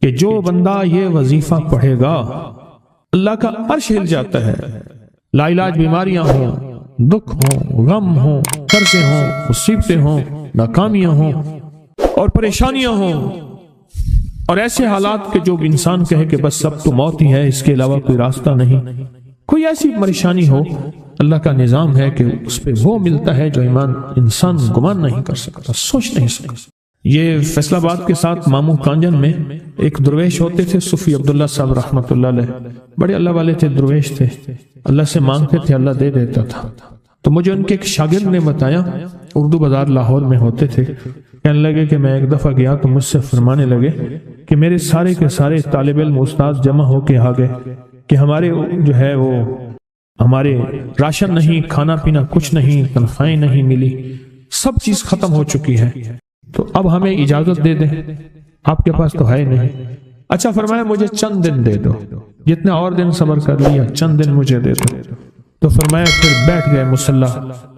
کہ جو بندہ یہ وظیفہ پڑھے گا اللہ کا عرش ہل جاتا ہے. لا علاج بیماریاں ہوں، دکھ ہوں، غم ہوں، قرضے ہوں، مصیبتیں ہوں، ناکامیاں ہوں اور پریشانیاں ہوں اور ایسے حالات کہ جو انسان کہے کہ بس سب تو موت ہی ہے، اس کے علاوہ کوئی راستہ نہیں. کوئی ایسی پریشانی ہو، اللہ کا نظام ہے کہ اس پہ وہ ملتا ہے جو انسان گمان نہیں کر سکتا، سوچ نہیں سکتا. یہ فیصل آباد کے ساتھ ماموں کانجن میں ایک درویش ہوتے تھے، صوفی عبداللہ صاحب رحمۃ اللہ علیہ. بڑے اللہ والے تھے، درویش تھے، اللہ سے مانگتے تھے، اللہ دے دیتا تھا. تو مجھے ان کے ایک شاگرد نے بتایا، اردو بازار لاہور میں ہوتے تھے، کہنے لگے کہ میں ایک دفعہ گیا تو مجھ سے فرمانے لگے کہ میرے سارے کے سارے طالب علم استاد جمع ہو کے آ گئے کہ ہمارے جو ہے وہ ہمارے راشن نہیں، کھانا پینا کچھ نہیں، تنخواہیں نہیں ملی، سب چیز ختم ہو چکی ہے، تو اب ہمیں اجازت دے دیں، آپ کے پاس تو ہے نہیں. اچھا فرمایا مجھے چند دن دے دو، جتنے اور دن صبر کر لیا، چند دن مجھے دے دو. تو فرمایا پھر بیٹھ گئے مصلی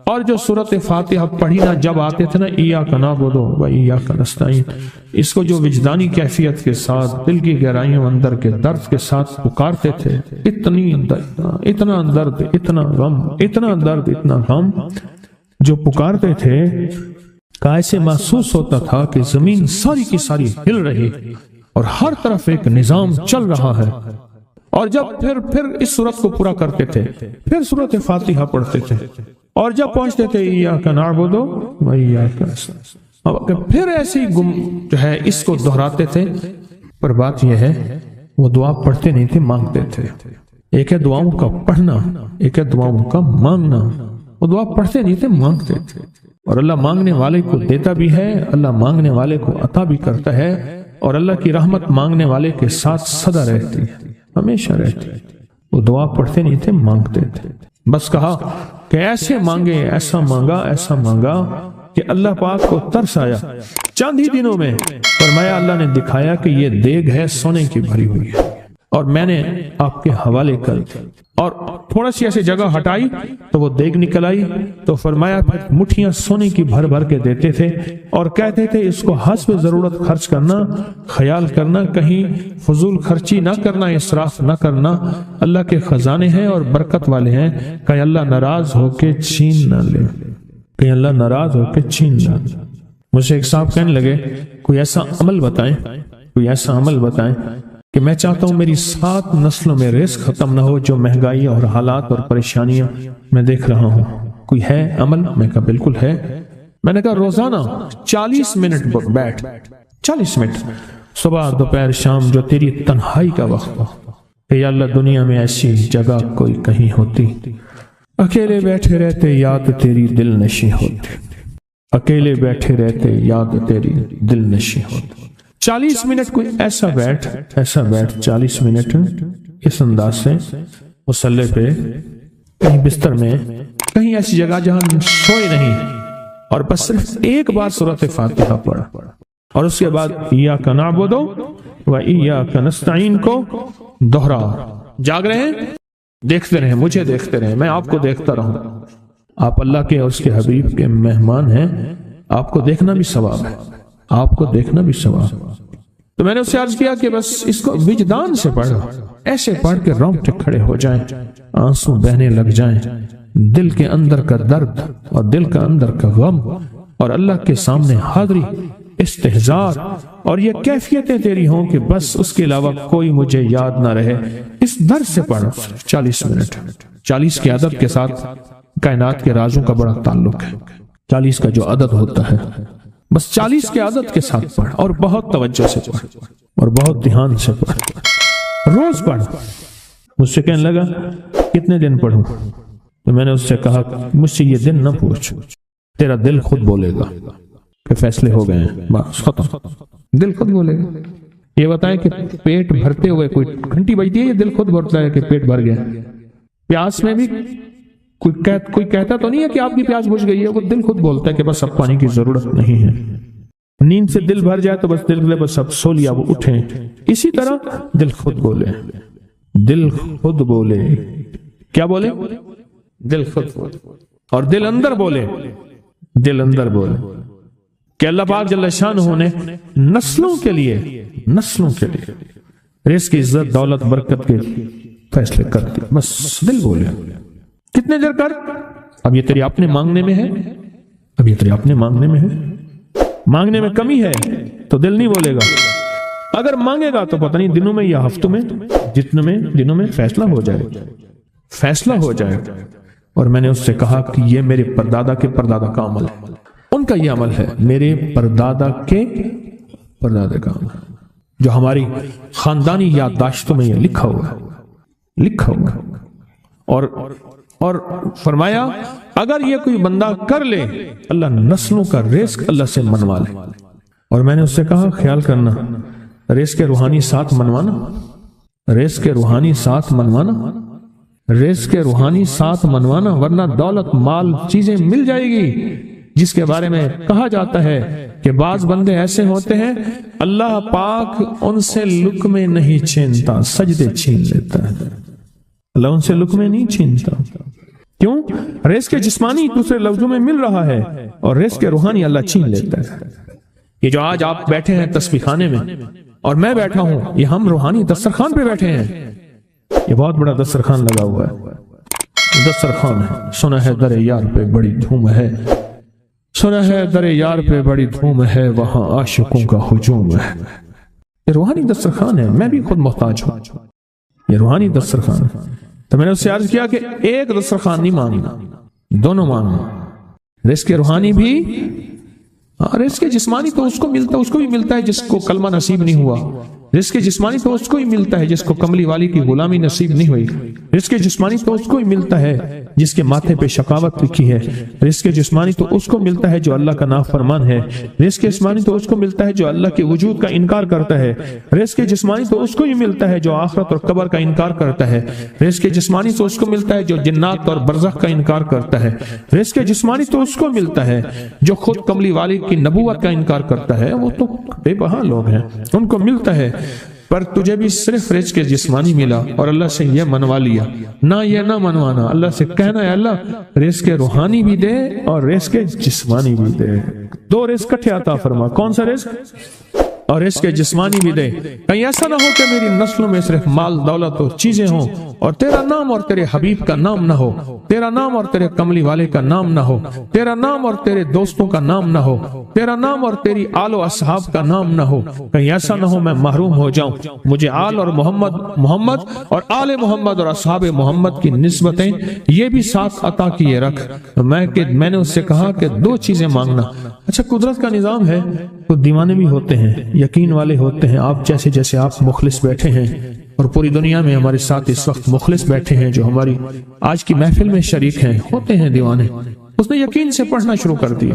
اور جو سورۃ فاتحہ پڑھی نا جب آتے تھے نا، ایاک نعبد و ایاک نستعین، اس کو جو وجدانی کیفیت کے ساتھ دل کی گہرائیوں اندر کے درد کے ساتھ پکارتے تھے، اتنا درد، اتنا غم، اتنا درد، اتنا غم جو پکارتے تھے کہ ایسے محسوس ہوتا تھا کہ زمین ساری کی ساری ہل رہی اور ہر طرف ایک نظام چل رہا ہے. اور جب پھر اس صورت کو پورا کرتے تھے، پھر سورۃ فاتحہ پڑھتے تھے اور جب پہنچتے تھے ایاک نعبد و ایاک نستعین، پھر ایسے جو ہے اس کو دہراتے تھے. پر بات یہ ہے وہ دعا پڑھتے نہیں تھے، مانگتے تھے. ایک ہے دعاؤں کا پڑھنا، ایک ہے دعاؤں کا مانگنا. وہ دعا پڑھتے نہیں تھے، مانگتے تھے. اور اللہ مانگنے والے کو دیتا بھی ہے، اللہ مانگنے والے کو عطا بھی کرتا ہے، اور اللہ کی رحمت مانگنے والے کے ساتھ سدا رہتی ہے، ہمیشہ رہتی ہے. وہ دعا پڑھتے نہیں تھے، مانگتے تھے. بس کہا کہ ایسے مانگے، ایسا مانگا، ایسا مانگا کہ اللہ پاک کو ترس آیا. چند ہی دنوں میں فرمایا اللہ نے دکھایا کہ یہ دیگ ہے سونے کی بھری ہوئی ہے اور میں نے آپ کے حوالے کر دی. اور تھوڑا سی ایسی جگہ ہٹائی تو وہ دیگ نکل آئی. تو فرمایا پھر مٹھیاں سونے کی بھر بھر کے دیتے تھے اور کہتے تھے اس کو حسب ضرورت خرچ کرنا، خیال کرنا، کہیں فضول خرچی نہ کرنا، اسراف نہ کرنا. اللہ کے خزانے ہیں اور برکت والے ہیں، کہیں اللہ ناراض ہو کے چھین نہ لے، کہیں اللہ ناراض ہو کے چھین نہ لے. مجھے ایک صاحب کہنے لگے کوئی ایسا عمل بتائیں، کوئی ایسا عمل بتائیں کہ میں چاہتا ہوں میری 7 نسلوں میں رزق ختم نہ ہو، جو مہنگائی اور حالات اور پریشانیاں میں دیکھ رہا ہوں. کوئی ہے عمل؟ میں کہا بالکل ہے. میں نے کہا روزانہ 40 منٹ بیٹھ، 40 منٹ صبح دوپہر شام، جو تیری تنہائی کا وقت ہو، کہ یا اللہ دنیا میں ایسی جگہ کوئی کہیں ہوتی، اکیلے بیٹھے رہتے یاد تیری دل نشیں ہوتی، اکیلے بیٹھے رہتے یاد تیری دل نشیں ہوتی. 40 منٹ کوئی ایسا بیٹھ 40 منٹ اس انداز سے مصلی پہ، کہیں بستر میں، کہیں ایسی جگہ جہاں سوئے نہیں، اور بس صرف ایک بار سورۃ فاتحہ پڑھا اور اس کے بعد ایاک نعبد و ایاک نستعین کو دوہرا. جاگ رہے ہیں، دیکھتے رہیں، مجھے دیکھتے رہیں، میں آپ کو دیکھتا رہوں. آپ اللہ کے اور اس کے حبیب کے مہمان ہیں، آپ کو دیکھنا بھی ثواب ہے، آپ کو دیکھنا بھی ثواب. تو میں نے اس سے عرض کیا کہ بس اس کو وجدان سے پڑھو، ایسے پڑھ کے رونگٹے کھڑے ہو جائیں، آنسو بہنے لگ جائیں، دل کے اندر کا درد اور دل کا اندر کا غم اور اللہ کے سامنے حاضری، استحضار اور یہ کیفیتیں تیری ہوں کہ بس اس کے علاوہ کوئی مجھے یاد نہ رہے. اس درد سے پڑھو 40 منٹ. 40 کے عدد کے ساتھ کائنات کے رازوں کا بڑا تعلق ہے. 40 کا جو عدد ہوتا ہے، بس 40 کے عدد کے ساتھ پڑھ اور بہت توجہ سے پڑھ اور بہت دھیان سے پڑھ، روز پڑھ. مجھ سے کہنے لگا کتنے دن پڑھوں؟ تو میں نے اس سے کہا مجھ سے یہ دن نہ پوچھ، تیرا دل خود بولے گا کہ فیصلے ہو گئے ہیں، بس ختم. دل خود بولے گا. یہ بتائیں کہ پیٹ بھرتے ہوئے کوئی گھنٹی بجتی ہے، یہ دل خود بولتا ہے کہ پیٹ بھر گیا. پیاس میں بھی کوئی کہتا تو نہیں ہے کہ آپ کی پیاس بجھ گئی ہے، وہ دل خود بولتا ہے کہ بس اب پانی کی ضرورت نہیں ہے. نیند سے دل بھر جائے تو بس دل بولے بس اب سو لیا، وہ اٹھیں. اسی طرح دل خود بولے، دل خود بولے. کیا بولے؟ دل خود بولے. اور دل اندر بولے، دل اندر بولے. کہ اللہ پاک جل شانہ نے نسلوں کے لیے رزق کی عزت دولت برکت کے فیصلے کر دی. بس دل بولے کتنے دیر کر، اب یہ تیری اپنے مانگنے میں ہے، مانگنے میں کمی ہے تو دل نہیں بولے گا. اگر مانگے گا تو پتہ نہیں دنوں میں یا ہفتوں میں، جتنے دنوں میں فیصلہ ہو جائے. اور میں نے اس سے کہا کہ یہ میرے پردادا کے پردادا کا عمل ہے، ان کا یہ عمل ہے، میرے پردادا کے پردادا کا عمل، جو ہماری خاندانی یادداشتوں میں یہ لکھا ہوا ہے. اور فرمایا اگر یہ کوئی بندہ کر لے، اللہ نسلوں کا رزق اللہ سے منوا لے. اور میں نے اس سے کہا خیال کرنا، رزق روحانی ساتھ منوانا، ورنہ دولت مال چیزیں مل جائے گی، جس کے بارے میں کہا جاتا ہے کہ بعض بندے ایسے ہوتے ہیں اللہ پاک ان سے لقمے نہیں چھینتا، سجدے چھین لیتا ہے. اللہ ان سے لقمے نہیں چھینتا. کیوں؟ رزق جسمانی دوسرے لفظوں میں مل رہا ہے اور رزق روحانی اللہ چھین لیتا ہے. یہ جو آج آپ بیٹھے ہیں تسبیح خانے میں اور میں بیٹھا ہوں، یہ ہم روحانی دسترخوان پہ بیٹھے ہیں. یہ بہت بڑا دسترخوان لگا ہوا ہے، دسترخوان ہے. سنا ہے در یار پہ بڑی دھوم ہے، وہاں عاشقوں کا ہجوم ہے. یہ روحانی دسترخوان ہے، میں بھی خود محتاج ہوں. یہ روحانی دسترخوان ہے. تو میں نے اس سے عرض کیا کہ ایک دسترخوان نہیں مانگنا، دونوں مانگنا. رزق روحانی بھی، رزق جسمانی تو اس کو بھی ملتا ہے جس کو کلمہ نصیب نہیں ہوا. رزق جسمانی تو اس کو ہی ملتا ہے جس کو کملی والی کی غلامی نصیب نہیں ہوئی. رزق جسمانی تو اس کو ہی ملتا ہے جس کے ماتھے پہ شقاوت لکھی ہے. رزق جسمانی تو اس کو ملتا ہے جو اللہ کا نافرمان ہے. رزق جسمانی تو اس کو ملتا ہے جو اللہ کے وجود کا انکار کرتا ہے. رزق جسمانی تو اس کو ہی ملتا ہے جو آخرت اور قبر کا انکار کرتا ہے. رزق جسمانی تو اس کو ملتا ہے جو جنات اور برزخ کا انکار کرتا ہے. رزق جسمانی تو اس کو ملتا ہے جو خود کملی والی کی نبوت کا انکار کرتا ہے. وہ تو بے بہا لوگ ہیں، ان کو ملتا ہے. پر تجھے بھی صرف رزق جسمانی ملا اور اللہ سے یہ منوا لیا. نہ یہ نہ منوانا، اللہ سے کہنا ہے اللہ رزق روحانی بھی دے اور رزق جسمانی بھی دے. دو رزق کٹھے عطا فرما. کون سا رزق؟ اور رزق جسمانی بھی دے. کہیں ایسا نہ ہو کہ میری نسلوں میں صرف مال دولت اور چیزیں ہوں اور تیرا نام اور تیرے حبیب کا نام نہ ہو، تیرا نام اور تیرے کملی والے کا نام نہ ہو، تیرا نام اور تیرے دوستوں کا نام نہ ہو، تیرا نام اور تیری آل و اصحاب کا نام نہ ہو. کہیں ایسا نہ ہو میں محروم ہو جاؤں. مجھے آل اور محمد اور آل محمد اور اصحاب محمد کی نسبتیں یہ بھی ساتھ عطا کیے رکھ. میں نے اس سے کہا کہ دو چیزیں مانگنا. اچھا قدرت کا نظام ہے، تو دیوانے بھی ہوتے ہیں، یقین والے ہوتے ہیں. آپ جیسے آپ مخلص بیٹھے ہیں اور پوری دنیا میں ہمارے ساتھ اس وقت مخلص بیٹھے ہیں جو ہماری آج کی محفل میں شریک ہیں، ہوتے ہیں دیوانے. اس نے یقین سے پڑھنا شروع کر دیا.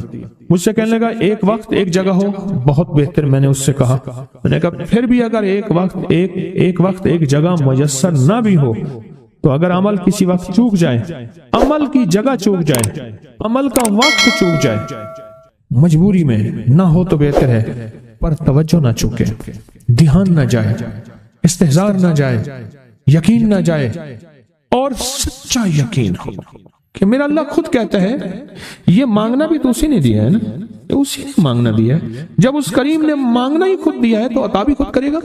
مجھ سے کہنے لگا ایک وقت ایک جگہ ہو بہت بہتر. میں نے اس سے کہا، میں نے کہا پھر بھی اگر ایک وقت ایک جگہ میسر نہ بھی ہو تو اگر عمل کسی وقت چوک جائے، عمل کی جگہ چوک جائے، عمل کا وقت چوک جائے، مجبوری میں نہ ہو تو بہتر ہے، پر توجہ نہ چوکے، دھیان نہ جائے، استحضار نہ جائے، یقین نہ جائے اور سچا یقین ہو کہ میرا اللہ خود کہتا ہے یہ مانگنا بھی تو اسی نے دیا ہے نا، اسی نے مانگنا دیا ہے. جب اس کریم نے مانگنا ہی خود دیا ہے تو عطا بھی خود کرے گا.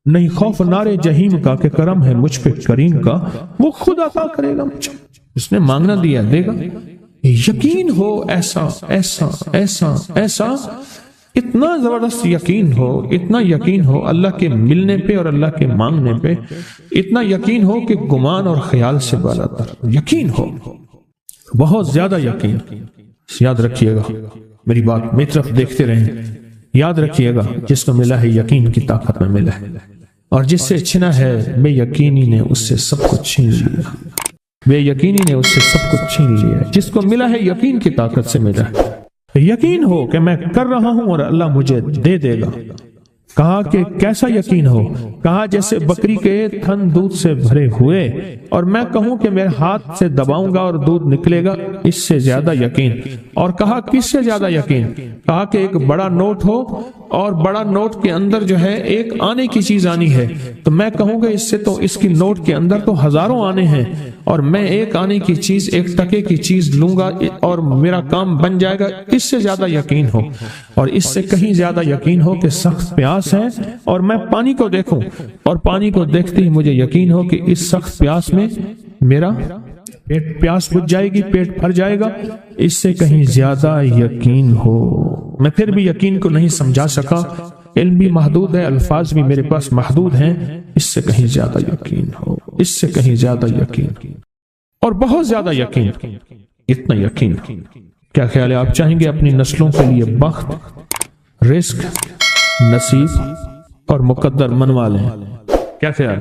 نہیں خوف نارے جہیم کا کہ کرم ہے مجھ پہ کریم کا، وہ خود عطا کرے گا مجھے. اس نے مانگنا دیا دے گا. یقین ہو ایسا ایسا ایسا ایسا، اتنا زبردست یقین ہو، اتنا یقین ہو اللہ کے ملنے پہ اور اللہ کے مانگنے پہ، اتنا یقین ہو کہ گمان اور خیال سے بالا تر یقین ہو، بہت زیادہ یقین. یاد رکھیے گا میری بات، میری طرف دیکھتے رہیں. یاد رکھیے گا جس کو ملا ہے یقین کی طاقت میں ملا ہے، اور جس سے چھنا ہے بے یقینی نے اس سے سب کچھ چھین لیا. بے یقینی نے اس سے سب کچھ چھین لیا. جس کو ملا ہے یقین کی طاقت سے ملا ہے. یقین ہو کہ میں کر رہا ہوں اور اللہ مجھے دے دے گا. کہا کہ کیسا یقین ہو؟ کہا جیسے بکری کے تھن دودھ سے بھرے ہوئے اور میں کہوں کہ میرے ہاتھ سے دباؤں گا اور دودھ نکلے گا، اس سے زیادہ یقین۔ اور کہا کس سے زیادہ یقین؟ کہا کہ ایک بڑا نوٹ ہو اور بڑا نوٹ کے اندر جو ہے ایک آنے کی چیز آنی ہے، تو میں کہوں گا اس سے تو اس کی نوٹ کے اندر تو ہزاروں آنے ہیں، اور میں ایک آنے کی چیز، ایک ٹکے کی چیز لوں گا اور میرا کام بن جائے گا، اس سے زیادہ یقین ہو۔ اور اس سے کہیں زیادہ یقین ہو کہ سخت پیاس ہے اور میں پانی کو دیکھوں اور پانی کو دیکھتے ہی مجھے یقین ہو کہ اس سخت پیاس میں میرا پیاس بجھ جائے گی، پیٹ بھر جائے گا، اس سے کہیں زیادہ یقین ہو۔ میں پھر بھی یقین کو نہیں سمجھا سکا، علم بھی محدود ہے، الفاظ بھی میرے پاس محدود ہیں، اس سے کہیں زیادہ یقین ہو، اس سے کہیں زیادہ یقین اور بہت زیادہ یقین، اتنا یقین۔ کیا خیال ہے؟ آپ چاہیں گے اپنی نسلوں کے لیے بخت، رزق، نصیب اور مقدر منوا لیں؟ کیا خیال؟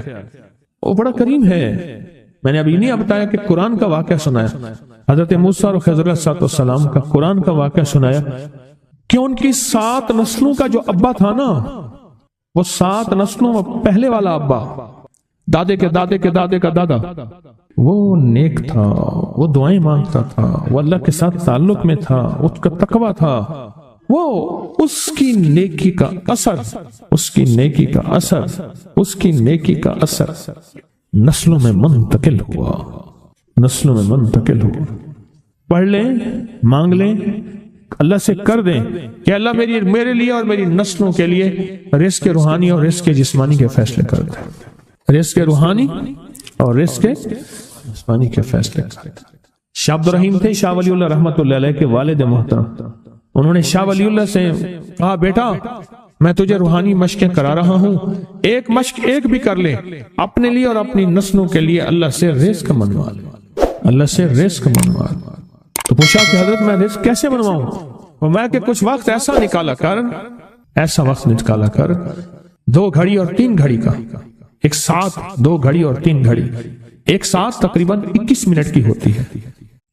وہ بڑا کریم ہے۔ میں نے ابھی نہیں بتایا کہ قرآن کا واقعہ سنایا، حضرت موسیٰ اور خضر علیہ السلام کا قرآن کا واقعہ سنایا کہ ان کی 7 نسلوں کا جو ابا تھا نا، وہ 7 نسلوں میں پہلے والا ابا، دادے کے دادے کے دادے کا دادا، وہ نیک تھا، وہ دعائیں مانگتا تھا، وہ اللہ کے ساتھ تعلق میں تھا، اس کا تقویٰ تھا، وہ اس کی نیکی کا اثر، اس کی نیکی کا اثر، اس کی نیکی کا اثر نسلوں میں منتقل ہوا، نسلوں میں منتقل ہوا۔ پڑھ لیں، مانگ لیں، اللہ سے کر دیں کہ اللہ میرے لیے اور میری نسلوں کے لیے رزق روحانی اور رزق جسمانی کے فیصلے کر دیں، رزق روحانی اور رزق جسمانی کے فیصلے کر دیں۔ شاہ عبد الرحیم تھے شاہ ولی اللہ رحمۃ اللہ علیہ کے والد محترم، انہوں نے شاہ ولی اللہ سے کہا بیٹا میں تجھے روحانی مشقیں کرا رہا ہوں، ایک مشق ایک بھی کر لے، اپنے لیے اور اپنی نسلوں کے لیے اللہ سے رزق منوا لے، اللہ سے رزق منوا لے۔ تو پوچھا کہ حضرت میں رزق کیسے منواؤں؟ فرمایا کہ کچھ وقت ایسا نکالا کر، ایسا وقت نکالا کر 2 گھڑی اور 3 گھڑی کا، ایک ساتھ 2 گھڑی اور 3 گھڑی، ایک ساتھ تقریباً 21 منٹ کی ہوتی ہے،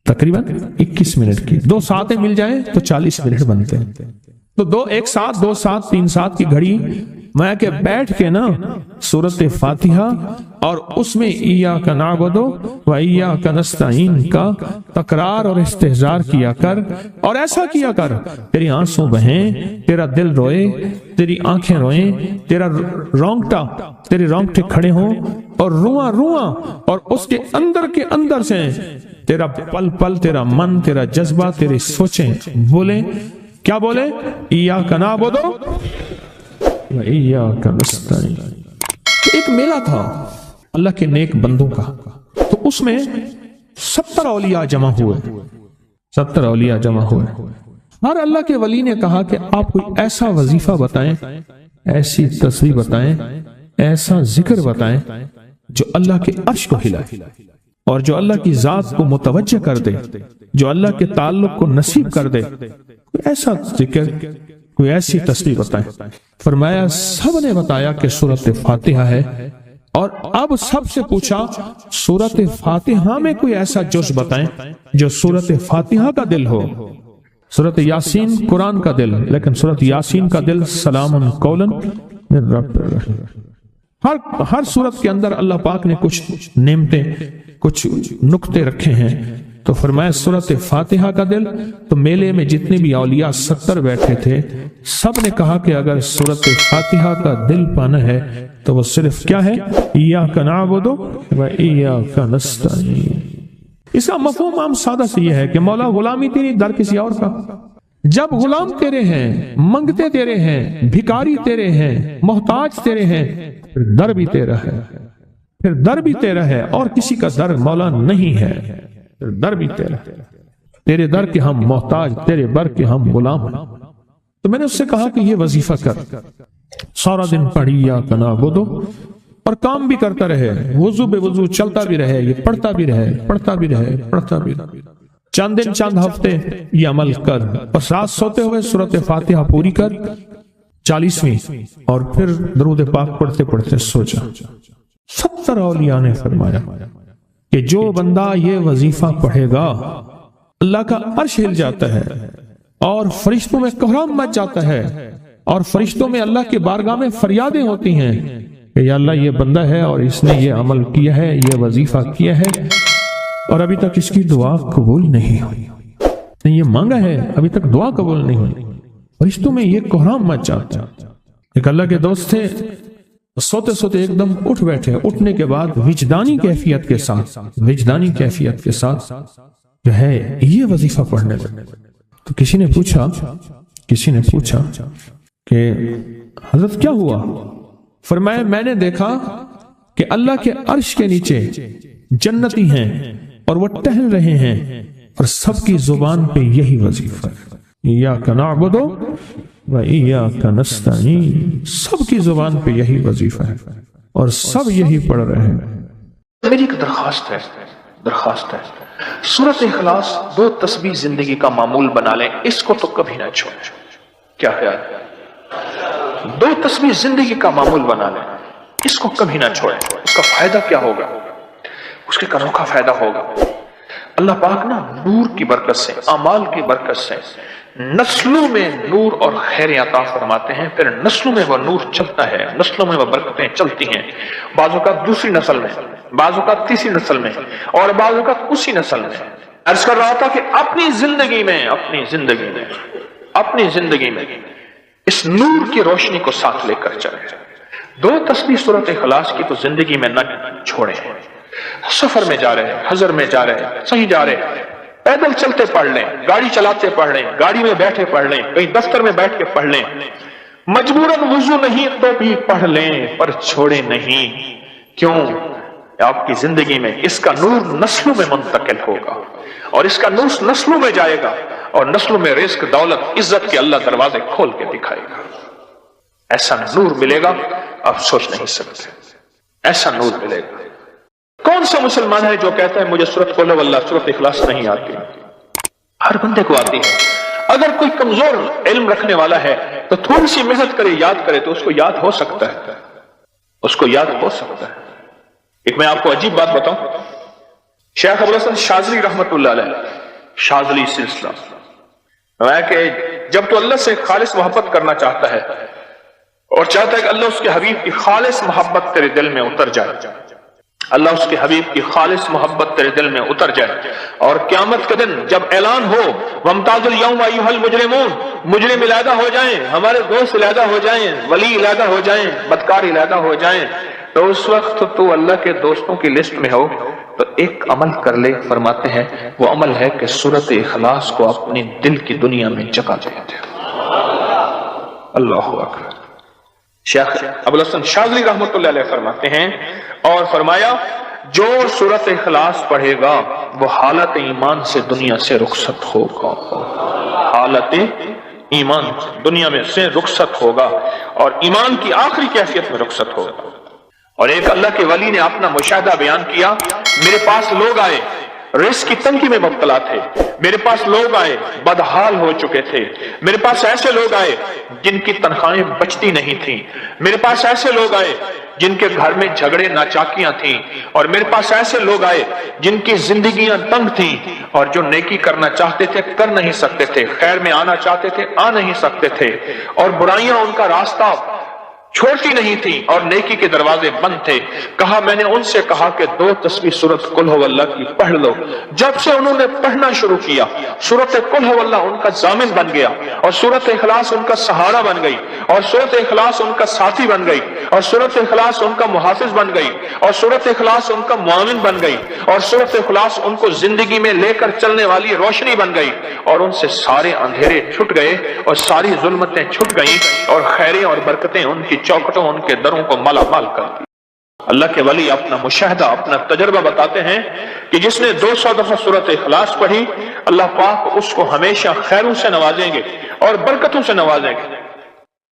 تقریباً 21 منٹ کی، 2 ساتیں مل جائیں تو 40 منٹ بنتے ہیں، تو ایک ساتھ 2 ساتھ 3 ساتھ کی گھڑی میں کہ بیٹھ کے نا سورۃ فاتحہ اور اس میں ایاک نعبد و ایاک نستعین کا تکرار اور استحضار کیا کر، اور ایسا کیا کر تیری آنسوں بہیں، تیرا دل روئے، تیری آنکھیں روئیں، تیرے رونگٹے کھڑے ہوں اور رواں اور اس کے اندر سے تیرا پل پل، تیرا من، تیرا جذبہ، تیری سوچیں بولیں، کیا بولے؟ ایاک نعبد و ایاک نستعین۔ ایک میلہ تھا اللہ کے نیک بندوں کا، تو اس میں 70 اولیاء جمع ہوئے، 70 اولیاء جمع ہوئے۔ ہر اللہ کے ولی نے کہا کہ آپ کوئی ایسا وظیفہ بتائیں، ایسی تسبیح بتائیں، ایسا ذکر بتائیں جو اللہ کے عرش کو ہلائے اور جو اللہ کی ذات کو متوجہ کر دے، جو اللہ کے تعلق کو نصیب کر دے، کوئی ایسا ذکر، کوئی ایسی تسبیح بتائیں۔ فرمایا سب نے بتایا کہ سورۃ فاتحہ ہے، اور اب سب سے پوچھا سورۃ فاتحہ میں کوئی ایسا جز بتائیں جو سورۃ فاتحہ کا دل ہو۔ سورۃ یاسین قرآن کا دل، لیکن سورۃ یاسین کا دل سلام قولا من رب الرحیم۔ ہر سورت کے اندر اللہ پاک نے کچھ نعمتیں، کچھ نقطے رکھے ہیں، تو فرمایا سورۃ فاتحہ کا دل۔ تو میلے میں جتنے بھی اولیاء 70 بیٹھے تھے، سب نے کہا کہ اگر سورۃ فاتحہ کا دل پانا ہے تو وہ صرف کیا ہے؟ ایاک نعبد و ایاک نستعین۔ اس کا مفہوم عام سادہ سے یہ ہے کہ مولا غلامی تیری، در کسی اور کا۔ جب غلام تیرے ہیں، منگتے تیرے ہیں، بھکاری تیرے ہیں، محتاج تیرے ہیں، پھر در بھی تیرا ہے، پھر در بھی تیرا ہے، اور کسی کا در مولا نہیں ہے، پھر در بھی تیرا ہے۔ تیرے در کے ہم محتاج، تیرے بر کے ہم غلام ہیں۔ تو میں نے اس سے کہا کہ یہ وظیفہ کر، سارا دن پڑھی ایاک نعبد، اور کام بھی کرتا رہے، وضو بے وضو چلتا بھی رہے، یہ پڑھتا بھی رہے، پڑھتا بھی رہے، پڑھتا بھی رہے، چند دن چند ہفتے یہ عمل کر، اور رات سوتے ہوئے سورۃ فاتحہ پوری کر 40ویں، اور پھر درود پاک پڑھتے پڑھتے سو جا۔ 70 اولیاء نے فرمایا کہ جو بندہ یہ وظیفہ پڑھے گا اللہ کا عرش ہل جاتا ہے اور فرشتوں میں کوہرام مچ جاتا ہے، اور فرشتوں میں اللہ کے بارگاہ میں فریادیں ہوتی ہیں کہ یا اللہ یہ بندہ ہے اور اس نے یہ عمل کیا ہے، یہ وظیفہ کیا ہے اور ابھی تک اس کی دعا قبول نہیں ہوئی، نے یہ مانگا ہے ابھی تک دعا قبول نہیں ہوئی۔ فرشتوں میں یہ کوہرام مچ جاتا ہے۔ ایک اللہ کے دوست تھے، سوتے سوتے ایک دم اٹھ بیٹھے، اٹھنے کے بعد وجدانی کیفیت کے ساتھ جو ہے یہ وظیفہ پڑھنے لگے۔ تو کسی نے پوچھا کہ حضرت کیا ہوا؟ فرمایا میں نے دیکھا کہ اللہ کے عرش کے نیچے جنتی ہیں اور وہ ٹہل رہے ہیں اور سب کی زبان پہ یہی وظیفہ ہے، ایاک نعبد و ایاک نستعین، سب کی زبان پہ یہی وظیفہ ہے اور سب یہی پڑھ رہے ہیں۔ میری ایک درخواست ہے سورۃ اخلاص 2 تسبیح زندگی کا معمول بنا لیں، اس کو تو کبھی نہ چھوڑیں۔ کیا خیال ہے؟ 2 تسبیح زندگی کا معمول بنا لیں، اس کو کبھی نہ چھوڑیں۔ اس کا فائدہ کیا ہوگا؟ اس کے انوکھا فائدہ ہوگا۔ اللہ پاک نا نور کی برکت سے، اعمال کی برکت سے نسلوں میں نور اور خیر عطا فرماتے ہیں، پھر نسلوں میں وہ نور چلتا ہے، نسلوں میں وہ برکتیں چلتی ہیں، بعض اوقات دوسری نسل میں، بعض اوقات تیسری نسل میں، اور بعض اوقات اسی نسل میں۔ عرض کر رہا تھا کہ اپنی زندگی میں اس نور کی روشنی کو ساتھ لے کر چلیں۔ 2 تسبیح سورۃ اخلاص کی تو زندگی میں نہ چھوڑیں۔ سفر میں جا رہے ہیں، حضر میں جا رہے ہیں، صحیح جا رہے ہیں، پیدل چلتے پڑھ لیں، گاڑی چلاتے پڑھ لیں، گاڑی میں بیٹھے پڑھ لیں، کہیں دفتر میں بیٹھ کے پڑھ لیں، مجبوراً وضو نہیں تو بھی پڑھ لیں، پر چھوڑے نہیں۔ کیوں؟ آپ کی زندگی میں اس کا نور نسلوں میں منتقل ہوگا اور اس کا نور نسلوں میں جائے گا اور نسلوں میں رزق، دولت، عزت کے اللہ دروازے کھول کے دکھائے گا۔ ایسا نور ملے گا آپ سوچ نہیں سکتے، ایسا نور ملے گا۔ کون سا مسلمان ہے جو کہتا ہے مجھے سورۃ قل واللہ، سورۃ اخلاص نہیں آتی؟ ہر بندے کو آتی ہے۔ اگر کوئی کمزور علم رکھنے والا ہے تو تھوڑی سی محنت کرے، یاد کرے تو اس کو یاد ہو سکتا ہے، ایک میں آپ کو عجیب بات بتاؤں، شیخ ابوالحسن شاذلی رحمت اللہ علیہ، شاذلی سلسلہ، کہ جب تو اللہ سے خالص محبت کرنا چاہتا ہے اور چاہتا ہے کہ اللہ اس کے حبیب کی خالص محبت تیرے دل میں اتر جائے، اللہ اس کے حبیب کی خالص محبت تیرے دل میں اتر جائے، اور قیامت کے دن جب اعلان ہو وَامْتَازُوا الْيَوْمَ أَيُّهَا الْمُجْرِمُونَ، مجرم علیحدہ ہو جائیں، ہمارے دوست علیحدہ ہو جائیں، ولی علیحدہ ہو جائیں، بدکار علیحدہ ہو جائیں، تو اس وقت تو اللہ کے دوستوں کی لسٹ میں ہو تو ایک عمل کر لے۔ فرماتے ہیں وہ عمل ہے کہ سورۃ اخلاص کو اپنے دل کی دنیا میں جگہ دے دے۔ اللہ اکبر۔ شیخ ابوالحسن شاذلی رحمت اللہ علیہ فرماتے ہیں، اور فرمایا جو سورۃ اخلاص پڑھے گا وہ حالت ایمان سے دنیا سے رخصت ہوگا، حالت ایمان دنیا میں سے رخصت ہوگا اور ایمان کی آخری کیفیت میں رخصت ہوگا۔ اور ایک اللہ کے ولی نے اپنا مشاہدہ بیان کیا، میرے پاس لوگ آئے رزق کی تنگی میں مبتلا تھے، میرے پاس لوگ آئے بدحال ہو چکے تھے، میرے پاس ایسے لوگ آئے جن کی تنخواہیں بچتی نہیں تھیں، میرے پاس ایسے لوگ آئے جن کے گھر میں جھگڑے ناچاکیاں تھیں، اور میرے پاس ایسے لوگ آئے جن کی زندگیاں تنگ تھیں اور جو نیکی کرنا چاہتے تھے کر نہیں سکتے تھے، خیر میں آنا چاہتے تھے آ نہیں سکتے تھے، اور برائیاں ان کا راستہ چھوڑتی نہیں تھی اور نیکی کے دروازے بند تھے۔ کہا میں نے ان سے کہا کہ 2 تسبیح سورۃ قل هو اللہ کی پڑھ لو۔ جب سے انہوں نے پڑھنا شروع کیا سورۃ قل هو اللہ ان کا ضامن بن گیا، اور سورۃ اخلاص ان کا سہارا بن گئی، اور سورۃ اخلاص ان کا ساتھی بن گئی، اور سورۃ اخلاص ان کا محافظ بن گئی، اور سورۃ اخلاص ان کا معاون بن گئی، اور سورۃ اخلاص ان کو زندگی میں لے کر چلنے والی روشنی بن گئی، اور ان سے سارے اندھیرے چھٹ گئے اور ساری ظلمتیں چھٹ گئیں، اور خیریں اور برکتیں ان کی چوکٹوں ان کے دروں کو مالا مال کر دی۔ اللہ کے ولی اپنا مشاہدہ، اپنا تجربہ بتاتے ہیں کہ جس نے 200 دفعہ سورۃ اخلاص پڑھی، اللہ پاک اس کو ہمیشہ خیروں سے نوازیں گے اور برکتوں سے نوازیں گے۔